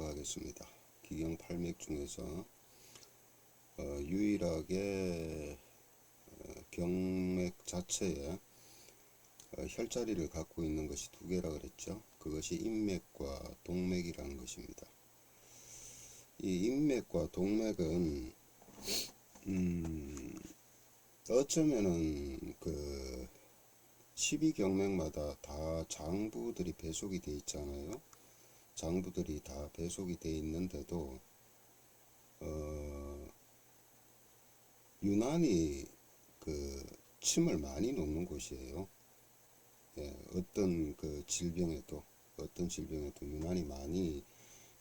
하겠습니다. 기경 8맥 중에서 유일하게 경맥 자체에 혈자리를 갖고 있는 것이 두 개라 그랬죠. 그것이 인맥과 동맥이라는 것입니다. 이 인맥과 동맥은 어쩌면은 그 12경맥마다 다 장부들이 배속이 돼 있잖아요. 장부들이 다 배속이 돼 있는데도 유난히 그 침을 많이 놓는 곳이에요. 예, 어떤 질병에도 유난히 많이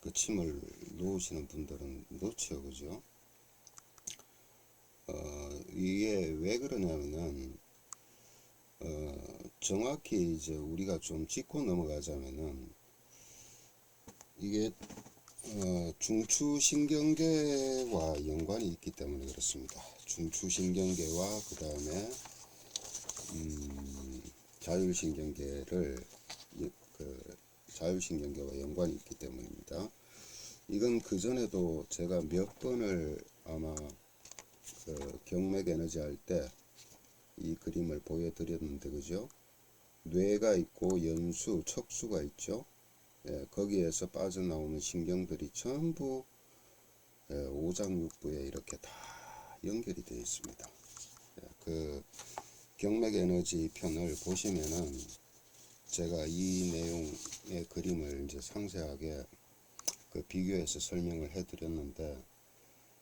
그 침을 놓으시는 분들은 놓죠, 그죠? 이게 왜 그러냐면은 정확히 이제 우리가 좀 짚고 넘어가자면은 이게 중추신경계와 연관이 있기 때문에 그렇습니다. 중추신경계와 그 다음에 자율신경계와 연관이 있기 때문입니다. 이건 그 전에도 제가 몇 번을 아마 경맥 에너지 할 때 이 그림을 보여드렸는데, 그죠? 뇌가 있고 연수, 척수가 있죠. 예, 거기에서 빠져나오는 신경들이 전부 오장육부에 이렇게 다 연결이 되어 있습니다. 예, 그 경맥 에너지 편을 보시면은 제가 이 내용의 그림을 이제 상세하게 비교해서 설명을 해 드렸는데,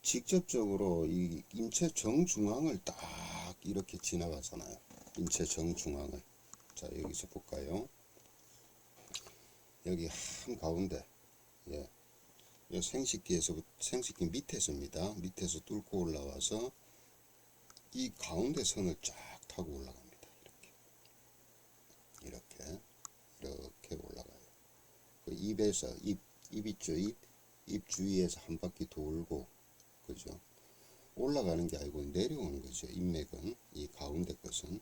직접적으로 이 인체 정중앙을 딱 이렇게 지나가잖아요. 인체 정중앙을. 자, 여기서 볼까요? 여기 한 가운데, 예, 생식기 밑에서입니다. 밑에서 뚫고 올라와서 이 가운데 선을 쫙 타고 올라갑니다. 이렇게 올라가요. 그 입에서 입 있죠. 입 주위에서 한 바퀴 돌고, 그죠? 올라가는 게 아니고 내려오는 거죠. 인맥은, 이 가운데 것은.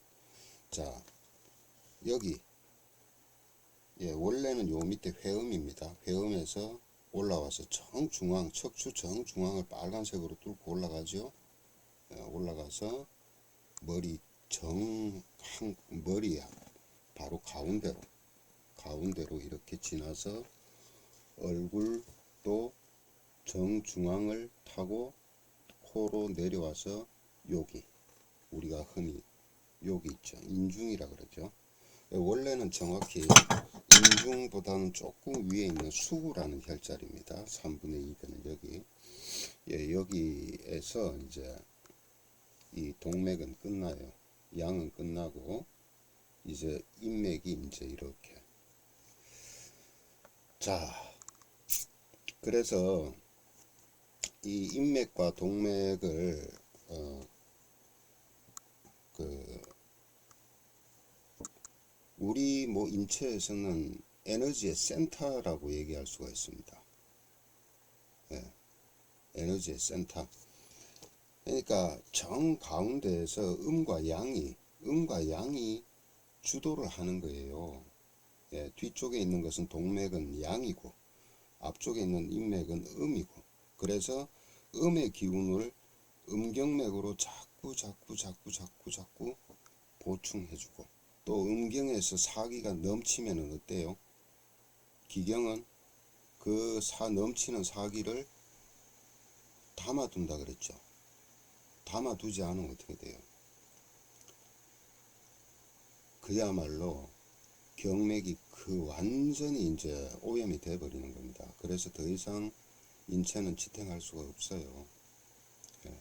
자, 여기, 예, 원래는 요 밑에 회음입니다. 회음에서 올라와서 정중앙, 척추 정중앙을 빨간색으로 뚫고 올라가죠. 예, 올라가서 머리 바로 가운데로 이렇게 지나서 얼굴도 정중앙을 타고 코로 내려와서 여기, 우리가 흔히 여기 있죠. 인중이라 그러죠. 원래는 정확히 인중보다는 조금 위에 있는 수구라는 혈자리입니다. 3분의 2배는 여기. 예, 여기에서 이제 이 동맥은 끝나요. 양은 끝나고 이제 인맥이 이제 이렇게. 자, 그래서 이 인맥과 동맥을 우리 인체에서는 에너지의 센터라고 얘기할 수가 있습니다. 예, 에너지의 센터. 그러니까 정 가운데에서 음과 양이 주도를 하는 거예요. 예, 뒤쪽에 있는 것은 동맥은 양이고 앞쪽에 있는 인맥은 음이고, 그래서 음의 기운을 음경맥으로 자꾸 보충해주고, 또 음경에서 사기가 넘치면은 어때요? 기경은 그 넘치는 사기를 담아둔다 그랬죠. 담아두지 않으면 어떻게 돼요? 그야말로 경맥이 완전히 이제 오염이 돼 버리는 겁니다. 그래서 더 이상 인체는 지탱할 수가 없어요. 예.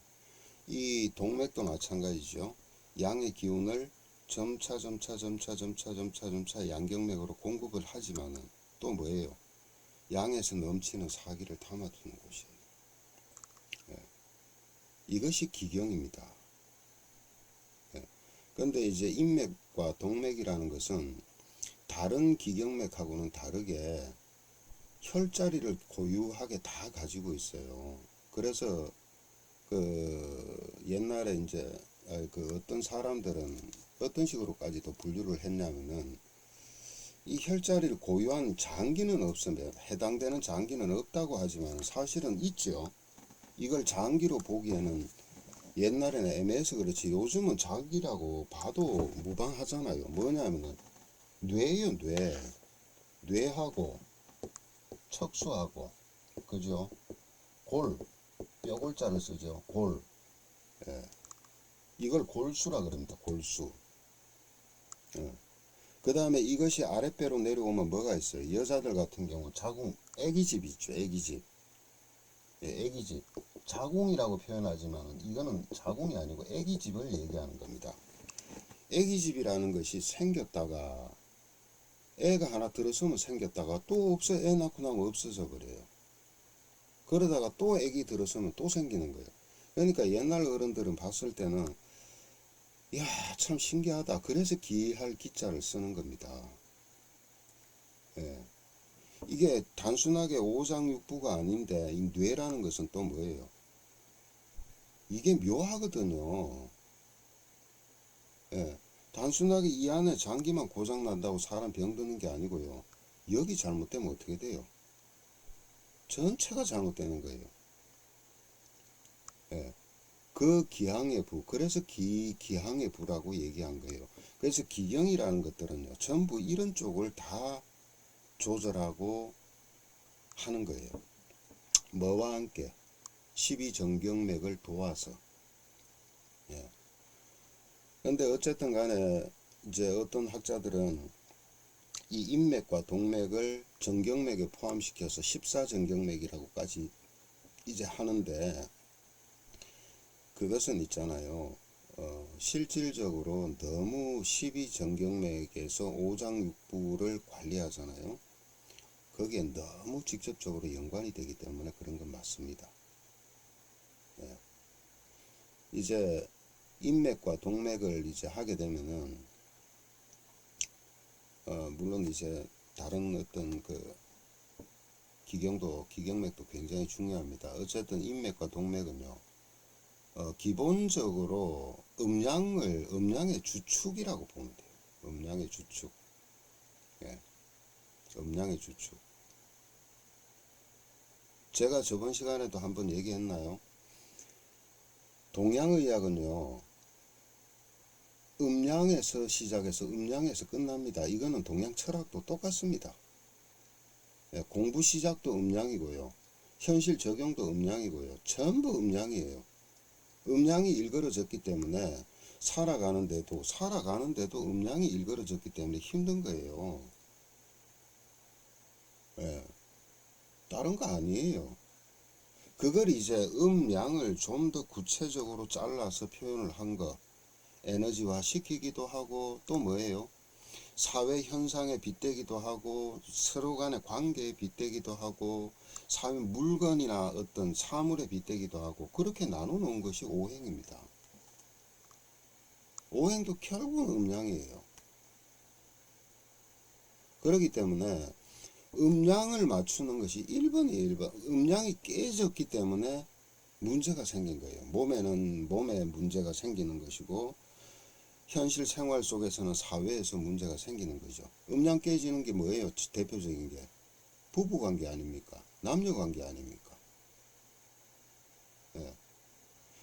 이 동맥도 마찬가지죠. 양의 기운을 점차 양경맥으로 공급을 하지만은 또 뭐예요? 양에서 넘치는 사기를 담아두는 곳이에요. 예. 이것이 기경입니다. 예. 근데 이제 인맥과 동맥이라는 것은 다른 기경맥하고는 다르게 혈자리를 고유하게 다 가지고 있어요. 그래서 옛날에 이제 어떤 사람들은 어떤 식으로까지도 분류를 했냐면은 이 혈자리를 고유한 장기는 없으면 해당되는 장기는 없다고 하지만 사실은 있죠. 이걸 장기로 보기에는 옛날에는 애매해서 그렇지 요즘은 장기라고 봐도 무방하잖아요. 뭐냐면은 뇌요, 뇌. 뇌하고 척수하고 그죠? 골, 뼈골자를 쓰죠. 골. 예. 이걸 골수라 그럽니다. 골수. 예. 그 다음에 이것이 아랫배로 내려오면 뭐가 있어요? 여자들 같은 경우 자궁, 애기집 있죠. 애기집. 예, 애기집. 자궁이라고 표현하지만 이거는 자궁이 아니고 애기집을 얘기하는 겁니다. 애기집이라는 것이 생겼다가 애가 하나 들어서면 생겼다가 또 없어. 애 낳고 나면 없어져 버려요. 그러다가 또 애기 들어서면 또 생기는 거예요. 그러니까 옛날 어른들은 봤을 때는 야, 참 신기하다. 그래서 기할 기자를 쓰는 겁니다. 예. 이게 단순하게 오장육부가 아닌데 이 뇌라는 것은 또 뭐예요? 이게 묘하거든요. 예. 단순하게 이 안에 장기만 고장 난다고 사람 병드는 게 아니고요. 여기 잘못되면 어떻게 돼요? 전체가 잘못되는 거예요. 예. 그 기항의 부, 그래서 기항의 부라고 얘기한 거예요. 그래서 기경이라는 것들은요, 전부 이런 쪽을 다 조절하고 하는 거예요. 뭐와 함께 12정경맥을 도와서. 예. 근데 어쨌든 간에 이제 어떤 학자들은 이 인맥과 동맥을 정경맥에 포함시켜서 14정경맥이라고까지 이제 하는데 그것은 있잖아요. 실질적으로 너무 12정경맥에서 오장육부를 관리하잖아요. 거기에 너무 직접적으로 연관이 되기 때문에 그런 건 맞습니다. 예. 이제 인맥과 동맥을 이제 하게 되면은 물론 이제 다른 어떤 그 기경맥도 굉장히 중요합니다. 어쨌든 인맥과 동맥은요. 기본적으로 음양의 주축이라고 보면 돼요. 음양의 주축. 예. 음양의 주축. 제가 저번 시간에도 한번 얘기했나요? 동양의학은요, 음양에서 시작해서 음양에서 끝납니다. 이거는 동양 철학도 똑같습니다. 예, 공부 시작도 음양이고요. 현실 적용도 음양이고요. 전부 음양이에요. 음양이 일그러졌기 때문에 살아가는데도 음양이 일그러졌기 때문에 힘든 거예요. 예, 다른 거 아니에요. 그걸 이제 음양을 좀 더 구체적으로 잘라서 표현을 한 거, 에너지화 시키기도 하고 또 뭐예요? 사회 현상에 빗대기도 하고 서로 간의 관계에 빗대기도 하고 사회 물건이나 어떤 사물에 빗대기도 하고 그렇게 나눠 놓은 것이 오행입니다. 오행도 결국은 음양이에요. 그렇기 때문에 음양을 맞추는 것이 1번이에요. 1번. 음양이 깨졌기 때문에 문제가 생긴 거예요. 몸에 문제가 생기는 것이고 현실 생활 속에서는 사회에서 문제가 생기는 거죠. 음양 깨지는 게 뭐예요? 대표적인 게 부부관계 아닙니까? 남녀관계 아닙니까? 예.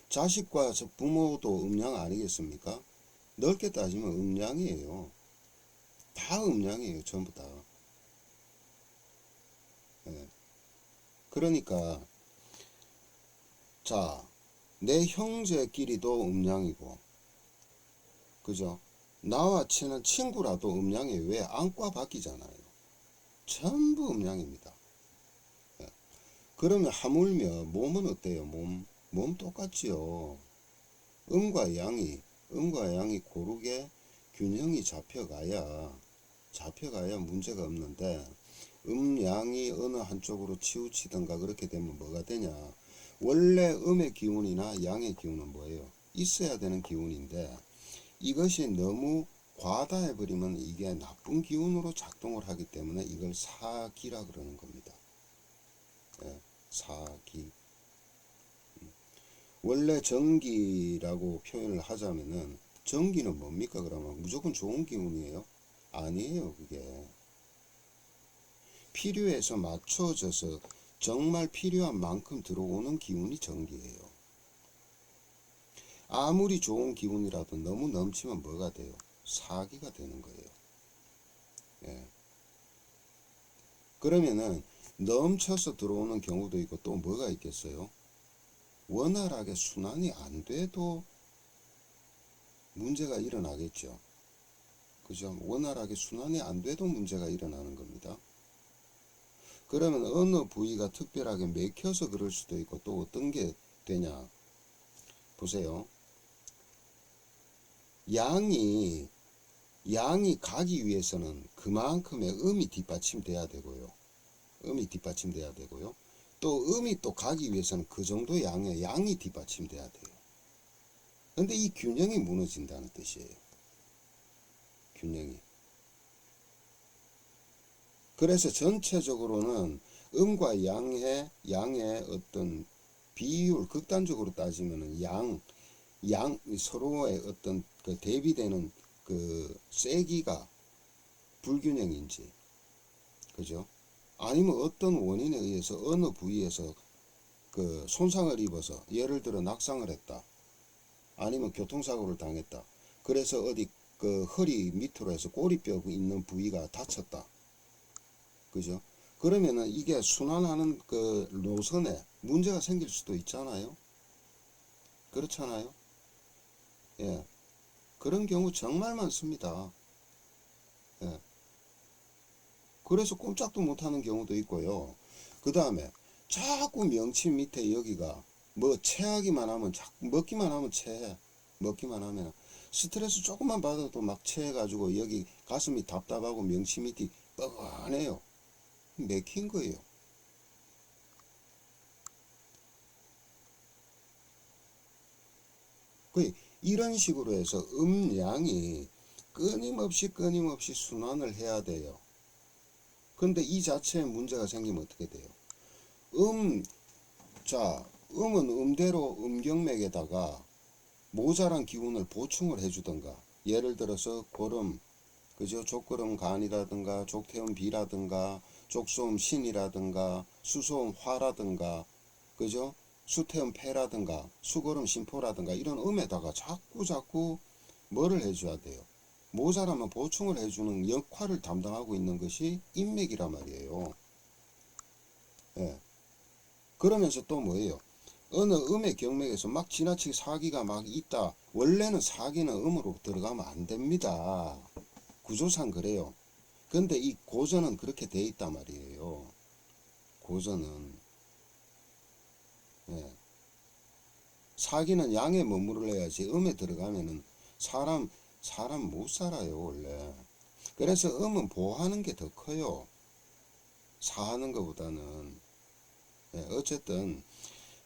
자식과 부모도 음양 아니겠습니까? 넓게 따지면 음양이에요. 다 음양이에요. 전부 다. 예. 그러니까 자, 내 형제끼리도 음양이고 그죠? 나와 친한 친구라도 음양이에요. 왜? 안과 바뀌잖아요. 전부 음양입니다. 예. 그러면 하물며 몸은 어때요? 몸 똑같지요. 음과 양이 고르게 균형이 잡혀가야 문제가 없는데 양이 어느 한쪽으로 치우치든가 그렇게 되면 뭐가 되냐? 원래 음의 기운이나 양의 기운은 뭐예요? 있어야 되는 기운인데 이것이 너무 과다해버리면 이게 나쁜 기운으로 작동을 하기 때문에 이걸 사기라 그러는 겁니다. 예, 사기. 원래 정기라고 표현을 하자면은 정기는 뭡니까 그러면 무조건 좋은 기운이에요? 아니에요 그게. 필요해서 맞춰져서 정말 필요한 만큼 들어오는 기운이 정기예요. 아무리 좋은 기운이라도 너무 넘치면 뭐가 돼요? 사기가 되는 거예요. 예. 그러면은 넘쳐서 들어오는 경우도 있고 또 뭐가 있겠어요? 원활하게 순환이 안 돼도 문제가 일어나겠죠. 그죠? 원활하게 순환이 안 돼도 문제가 일어나는 겁니다. 그러면 어느 부위가 특별하게 맥혀서 그럴 수도 있고 또 어떤 게 되냐? 보세요. 양이 가기 위해서는 그만큼의 음이 뒷받침돼야 되고요. 음이 뒷받침돼야 되고요. 또 음이 또 가기 위해서는 그 정도 양이 뒷받침돼야 돼요. 근데 이 균형이 무너진다는 뜻이에요. 균형이. 그래서 전체적으로는 음과 양의 어떤 비율, 극단적으로 따지면은 서로의 어떤 그 대비되는 그 세기가 불균형인지, 그죠? 아니면 어떤 원인에 의해서 어느 부위에서 그 손상을 입어서, 예를 들어 낙상을 했다. 아니면 교통사고를 당했다. 그래서 어디 그 허리 밑으로 해서 꼬리뼈 있는 부위가 다쳤다. 그죠? 그러면은 이게 순환하는 그 노선에 문제가 생길 수도 있잖아요. 그렇잖아요. 예. 그런 경우 정말 많습니다. 예. 그래서 꼼짝도 못하는 경우도 있고요. 그 다음에 자꾸 명치 밑에 여기가 뭐 체하기만 하면 자꾸 먹기만 하면 체해. 먹기만 하면 스트레스 조금만 받아도 막 체해가지고 여기 가슴이 답답하고 명치 밑이 뻐근해요. 맥힌 거예요. 이런 식으로 해서 음양이 끊임없이 순환을 해야 돼요. 근데 이 자체에 문제가 생기면 어떻게 돼요? 음은 음대로 음경맥에다가 모자란 기운을 보충을 해주던가, 예를 들어서 고름, 그죠? 족고름 간이라든가, 족태음 비라든가, 족소음 신이라든가, 수소음 화라든가, 그죠? 수태음 폐라든가, 수고름 신포라든가, 이런 음에다가 자꾸 뭐를 해줘야 돼요? 모자라면 보충을 해주는 역할을 담당하고 있는 것이 인맥이란 말이에요. 예. 그러면서 또 뭐예요? 어느 음의 경맥에서 막 지나치게 사기가 막 있다. 원래는 사기는 음으로 들어가면 안 됩니다. 구조상 그래요. 근데 이 고전은 그렇게 돼 있단 말이에요. 고전은. 예. 사기는 양에 머무르야지 음에 들어가면은 사람 못 살아요, 원래. 그래서 음은 보호하는 게 더 커요. 사하는 것보다는. 예, 어쨌든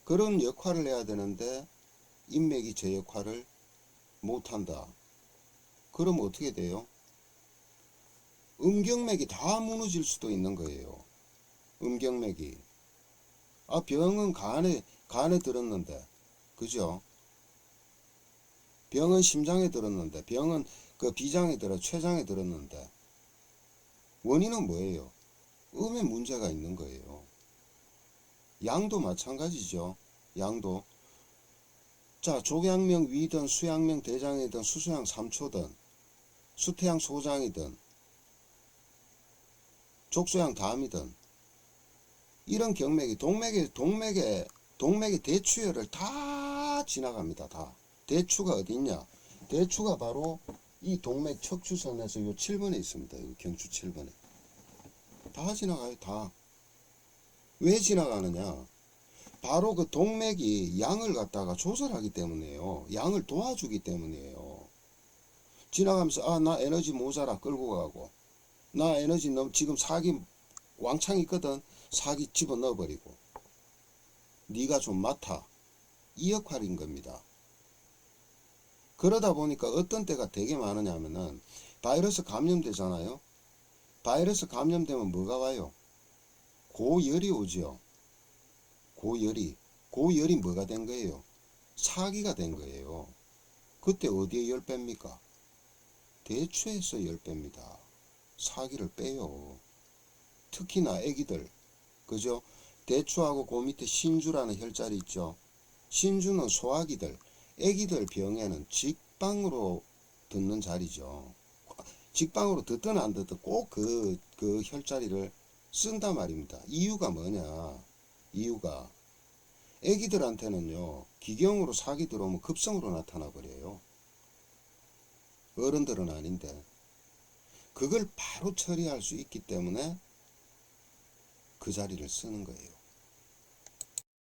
그런 역할을 해야 되는데 인맥이 제 역할을 못한다. 그럼 어떻게 돼요? 음경맥이 다 무너질 수도 있는 거예요. 음경맥이. 병은 간에 들었는데, 그죠? 병은 심장에 들었는데, 병은 그 비장에 췌장에 들었는데, 원인은 뭐예요? 음에 문제가 있는 거예요. 양도 마찬가지죠. 양도. 자, 족양명 위든 수양명 대장이든 수수양 3초든 수태양 소장이든 족소양 담이든 이런 경맥이 동맥의 대추혈을 다 지나갑니다. 다. 대추가 어디 있냐? 대추가 바로 이 동맥 척추선에서 요 7번에 있습니다. 요 경추 7번에. 다 지나가요. 다. 왜 지나가느냐? 바로 그 동맥이 양을 갖다가 조절하기 때문에요. 양을 도와주기 때문이에요. 지나가면서 나 에너지 모자라 끌고 가고, 나 에너지 지금 사기 왕창 있거든. 사기 집어넣어 버리고, 네가 좀 맡아. 이 역할인 겁니다. 그러다 보니까 어떤 때가 되게 많으냐면은 바이러스 감염되잖아요. 바이러스 감염되면 뭐가 와요? 고열이 오죠. 고열이 뭐가 된 거예요? 사기가 된 거예요. 그때 어디에 열 뺍니까? 대추에서 열 뺍니다. 사기를 빼요. 특히나 애기들, 그죠? 대추하고 그 밑에 신주라는 혈자리 있죠. 신주는 소화기들, 애기들 병에는 직방으로 듣는 자리죠. 직방으로 듣든 안 듣든 꼭 그 혈자리를 쓴단 말입니다. 이유가 뭐냐? 이유가 애기들한테는요, 기경으로 사기 들어오면 급성으로 나타나 버려요. 어른들은 아닌데. 그걸 바로 처리할 수 있기 때문에 그 자리를 쓰는 거예요.